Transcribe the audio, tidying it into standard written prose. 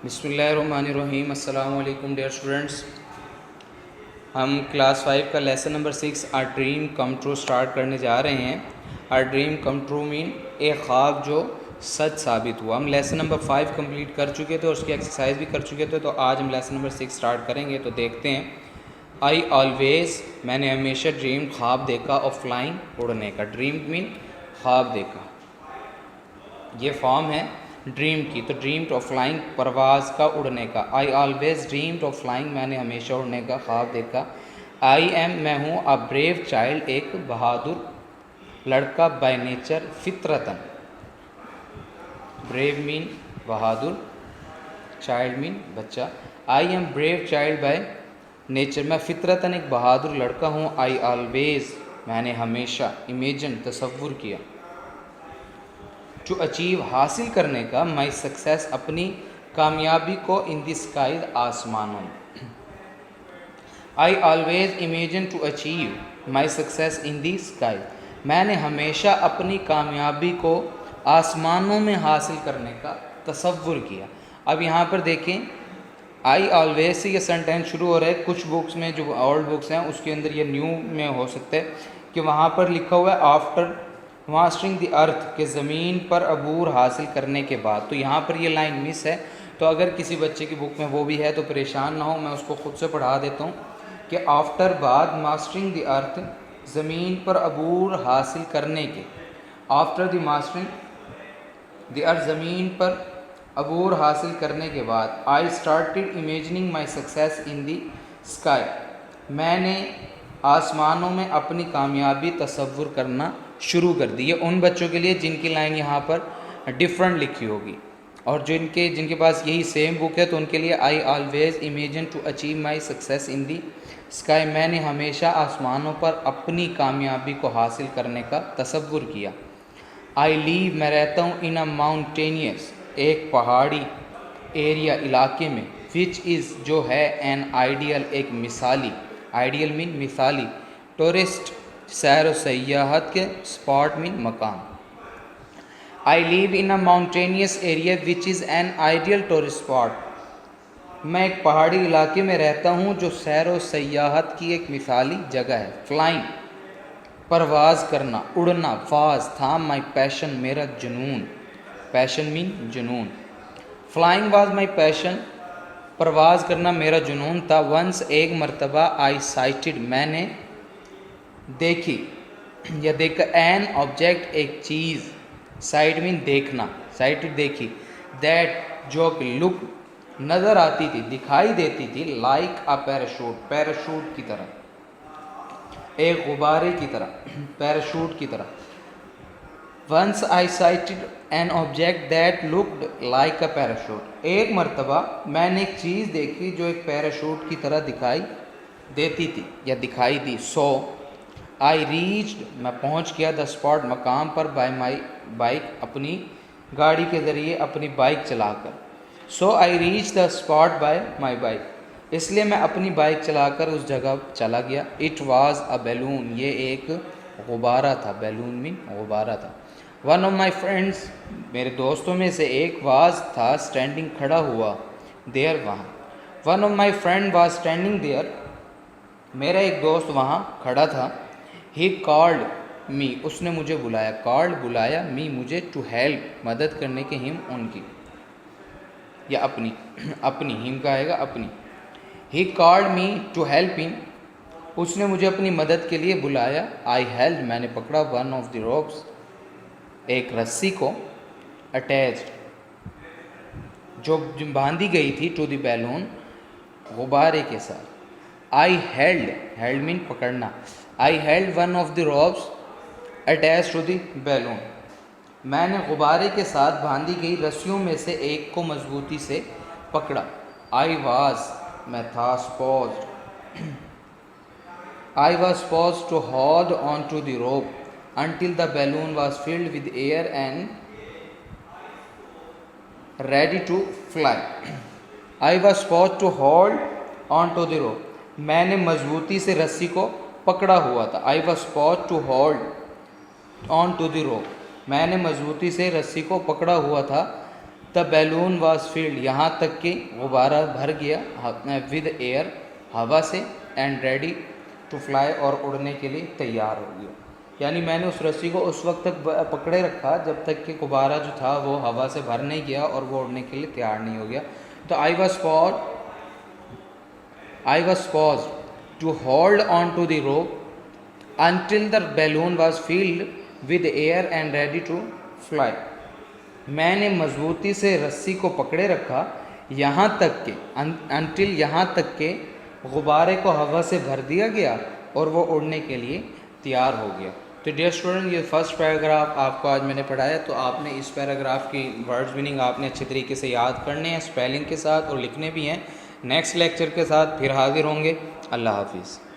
बिस्मिल्लाहिर्रहमानिर्रहीम। अस्सलाम वालेकुम डियर स्टूडेंट्स। हम क्लास 5 का lesson number 6 our dream come true start करने जा रहे हैं। Our dream come true mean एक ख्वाब जो सच साबित हुआ। हम लेसन नंबर 5 कंप्लीट कर चुके थे और उसकी एक्सरसाइज भी कर चुके थे, तो आज हम लेसन नंबर 6 स्टार्ट करेंगे। तो देखते हैं। आई ऑलवेज़, मैंने हमेशा ड्रीम ख्वाब देखा ऑफ फ्लाइंग, उड़ने का। ड्रीम मीन ख्वाब देखा, ये फॉर्म है ड्रीम की। तो ड्रीम ऑफ फ्लाइंग, परवाज़ का, उड़ने का। I always dreamed of flying, मैंने हमेशा उड़ने का ख्वाब देखा। आई एम, मैं हूँ, अ ब्रेव चाइल्ड, एक बहादुर लड़का, बाय नेचर, फितरतन। ब्रेव मीन बहादुर, चाइल्ड मीन बच्चा। I am brave child by nature, मैं फितरतन एक बहादुर लड़का हूँ। आई ऑलवेज, मैंने हमेशा, इमेजिन तसव्वुर किया। टू अचीव, हासिल करने का। माई सक्सेस, अपनी कामयाबी को। इन द स्काई, आसमानों में। I always imagine to achieve my success in the sky, मैंने हमेशा अपनी कामयाबी को आसमानों में हासिल करने का तसव्वुर किया। अब यहाँ पर देखें, आई ऑलवेज से ये सेंटेंस शुरू हो रहा है। कुछ बुक्स में, जो ओल्ड बुक्स हैं, उसके अंदर ये न्यू में हो सकता है कि वहाँ पर लिखा हुआ है आफ्टर मास्टरिंग द अर्थ, के ज़मीन पर अबूर हासिल करने के बाद। तो यहाँ पर ये लाइन मिस है। तो अगर किसी बच्चे की बुक में वो भी है तो परेशान ना हो, मैं उसको ख़ुद से पढ़ा देता हूँ कि आफ्टर, बाद, मास्टरिंग द अर्थ, ज़मीन पर अबूर हासिल करने के। After the mastering the earth, ज़मीन पर अबूर हासिल करने के बाद। I started imagining my success in the sky, मैंने आसमानों में अपनी कामयाबी तसव्वुर करना शुरू कर दी। ये उन बच्चों के लिए जिनकी लाइन यहाँ पर डिफरेंट लिखी होगी, और जिनके पास यही सेम बुक है तो उनके लिए I always imagine to achieve my success in the sky, मैंने हमेशा आसमानों पर अपनी कामयाबी को हासिल करने का तसव्वुर किया। आई लीव, मैं रहता हूँ, इन अ माउंटेनियस, एक पहाड़ी, एरिया, इलाके में। विच इज़, जो है, एन आइडियल, एक मिसाली, आइडियल मीन मिसाली, टूरिस्ट, सैर व सयाहत के, स्पॉट मीन मकाम। I live in a mountainous area which is an ideal tourist spot, मैं एक पहाड़ी इलाके में रहता हूँ जो सैर व सयाहत की एक मिसाली जगह है। फ्लाइंग, परवाज़ करना, उड़ना। फाज था, माई पैशन, मेरा जुनून, पैशन मीन जुनून। फ्लाइंग वाज माई पैशन, परवाज़ करना मेरा जुनून था। वंस, एक मरतबा। आई साइटेड, मैंने देखी या देखा। एन ऑब्जेक्ट, एक चीज़। साइट मीन देखना, साइटेड देखी। दैट, जो कि लुक, नज़र आती थी, दिखाई देती थी। लाइक अ पैराशूट, पैराशूट की तरह, एक गुब्बारे की तरह, पैराशूट की तरह। Once I sighted an object that looked like a parachute, एक मरतबा मैंने एक चीज़ देखी जो एक पैराशूट की तरह दिखाई देती थी या दिखाई दी। सो आई रीच्ड, मैं पहुंच गया। द स्पॉट, मकाम पर। बाय माई बाइक, अपनी गाड़ी के ज़रिए, अपनी बाइक चलाकर। So I reach the spot by my bike, इसलिए मैं अपनी बाइक चलाकर उस जगह चला गया। इट वाज अ बैलून, ये एक गुब्बारा था। बैलून मीन गुब्बारा था। वन ऑफ माई फ्रेंड्स, मेरे दोस्तों में से एक, वाज था, स्टैंडिंग, खड़ा हुआ, देयर, वहाँ। One of my friend was standing there, मेरा एक दोस्त वहाँ खड़ा था। ही कॉल्ड मी, उसने मुझे बुलाया। कॉल्ड, बुलाया। मी, मुझे। टू हेल्प, मदद करने के। हिम, उनकी या अपनी, अपनी, हिम का आएगा अपनी। He called me to help him, उसने मुझे अपनी मदद के लिए बुलाया। आई हेल्ड, मैंने पकड़ा। वन ऑफ द रोप्स, एक रस्सी को। अटैच्ड, जो बांधी गई थी। टू द बैलून, गुब्बारे के साथ। आई हेल्ड, हेल्ड मीन पकड़ना। I held one of the ropes attach to the balloon, मैंने गुब्बारे के साथ बांधी गई रस्सियों में से एक को मजबूती से पकड़ा। आई वाज, मैं था। Supposed, I was supposed to hold on to the rope until the balloon was filled with air and ready to fly. I was supposed to hold on to the rope, मैंने मजबूती से रस्सी को पकड़ा हुआ था। I was supposed to hold on to the rope, मैंने मजबूती से रस्सी को पकड़ा हुआ था। द बैलून वॉज फील्ड, यहाँ तक कि गुब्बारा भर गया विद एयर, हवा से, एंड रेडी टू फ्लाई, और उड़ने के लिए तैयार हो गया। यानी मैंने उस रस्सी को उस वक्त तक पकड़े रखा जब तक कि गुब्बारा जो था वो हवा से भर नहीं गया और वो उड़ने के लिए तैयार नहीं हो गया। तो I was posed to hold on to the rope until the balloon was filled with air and ready to fly। मैंने मजबूती से रस्सी को पकड़े रखा यहाँ तक के until, यहाँ तक के गुब्बारे को हवा से भर दिया गया और वो उड़ने के लिए तैयार हो गया। तो डियर स्टूडेंट, ये फर्स्ट पैराग्राफ आपको आज मैंने पढ़ाया, तो आपने इस पैराग्राफ की वर्ड्स मीनिंग आपने अच्छे तरीके से याद करने हैं, स्पेलिंग के साथ, और लिखने भी हैं। नेक्स्ट लेक्चर के साथ फिर हाजिर होंगे। अल्लाह हाफिज़।